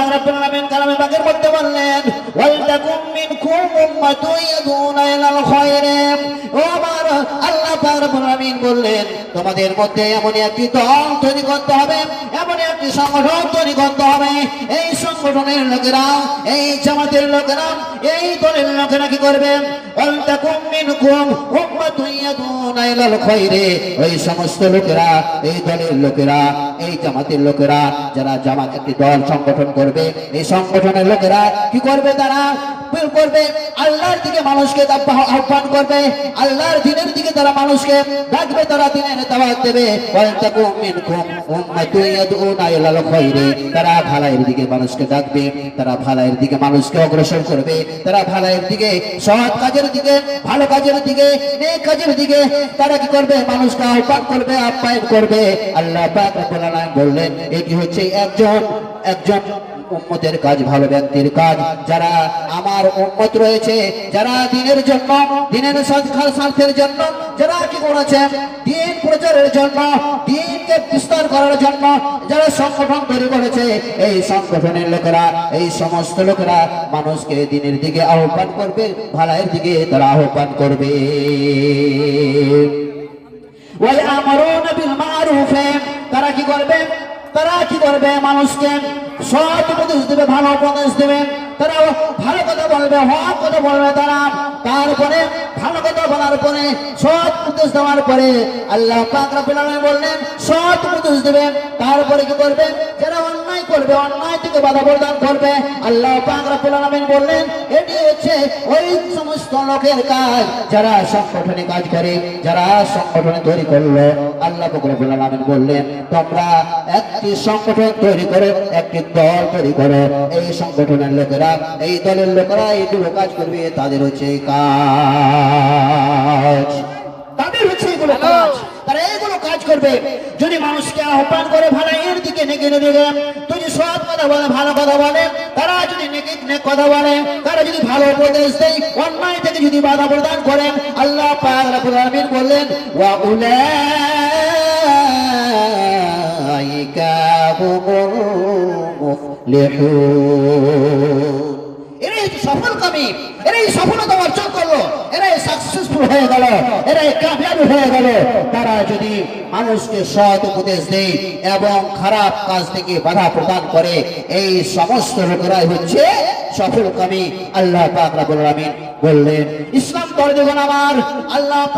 পাক রব্বুল আলামিন কালামে পাকের মধ্যে বললেন ওয়ালতাকুম মিনকুম উম্মাতুন ইয়াদুনা ইলাল খায়রি। ও আমার আল্লাহ পাক রব্বুল আলামিন বললেন তোমাদের মধ্যে এমন একটি দল তৈরি করতে হবে, এমন একটি সংগঠন তৈরি করতে হবে। এই সংগঠনের লোকেরা, এই জামাতের লোকেরা, এই দলের লোকেরা কি করবে? ওয়ালতাকুম মিনকুম উম্মাতুন ইয়াদুনা ইলাল খায়রি। ওই সমস্ত লোকেরা, এই দলের লোকেরা, এই জামাতের লোকেরা, যারা জামাত একটি দল সংগঠন করবে, এই সংগঠনের লোকেরা কি করবে? তারা করবে আল্লাহর দিকে মানুষকে আহ্বান করবে, আল্লাহর দ্বীনের দিকে তারা মানুষকে ডাকবে, তারা দ্বীনের দাওয়াত দেবে। ওয়ালতাকুম মিনকুম উম্মাতুন ইয়াদউনা ইলাল খায়রি। তারা ভালাইয়ের দিকে মানুষকে ডাকবে, তারা ভালাইয়ের দিকে মানুষকে অগ্রসর করবে, তারা ভালাইয়ের দিকে, সৎ কাজের দিকে, ভালো কাজের দিকে, নেক কাজের দিকে তারা কি করবে? মানুষকে আহ্বান করবে, আপ্যায়ন করবে। আল্লাহ পাক রব্বুল আলামিন বললেন এটি হচ্ছে একজন উম্মতের কাজ, ভালো ব্যক্তির কাজ। যারা আমার উম্মত রয়েছে, যারা দ্বীনের জন্য, দ্বীনের স্বার্থের জন্য যারা কি করেছে? দ্বীন প্রচারের জন্য, দ্বীনকে বিস্তার করার জন্য যারা সংগঠন তৈরি করেছে, এই সংগঠনের লোকেরা, এই সমস্ত লোকেরা মানুষকে দ্বীনের দিকে আহ্বান করবে, ভালোর দিকে তারা আহ্বান করবে। ওয়ায়ামুরুনা বিল মারুফ। তারা কি করবে? তারা কি করবে? মানুষকে সৎ উপদেশ দেবে, ভালো উপদেশ দেবে, তারা ভালো কথা বলবে, হক কথা বলবে। তারা তারপরে ভালো কথা বলার পরে, সৎ উপদেশ দেওয়ার পরে আল্লাহ পাক রব্বুল আলামিন বললেন সৎ উপদেশ দেবে। তারপরে কি করবে? যারা অন্যায় করবে, অন্যায় থেকে বাধা প্রদান করবে। আল্লাহ পাক রব্বুল আলামিন বললেন এটি হচ্ছে ওই সমস্ত লোকের কাজ যারা সংগঠনে কাজ করে, যারা সংগঠনে তৈরি করলো। আল্লাহ পাক রব্বুল আলামিন বললেন তোমরা একটি সংগঠন তৈরি করে, একটি দল তৈরি করো। এই সংগঠনের লোকেরা, এই দলের লোকেরা এইগুলো কাজ করবে, তাদের হচ্ছে কাজ, তাদের হচ্ছে এগুলো কাজ, তারা এইগুলো কাজ করবে। যদি মানুষকে আহ্বান করে ভালোর দিকে, নেকের দিকে, যদি সৎ কথা বলে, ভালো কথা বলে, তারা যদি নেক কথা বলে, তারা যদি ভালো উপদেশ দেয়, অন্যায় থেকে যদি বাধা প্রদান করেন, আল্লাহ পাক রব্বুল আলামিন বললেন ওয়া উলাইকা হুমুল মুফলিহুন। এরাই সফলকামী, এরাই সফলতা অর্জন করলো, এরাই সাকসেসফুল হয়ে গেল, এরাই কামিয়াব হয়ে গেল। তারা যদি মানুষকে সৎ উপদেশ দেয় এবং খারাপ কাজ থেকে বাধা প্রদান করে, এই সমস্ত লোকেরাই হচ্ছে সফলকামী। আল্লাহ পাক রব্বুল আলামিন বললেন ইসলাম ধর্ম আমার আল্লাহ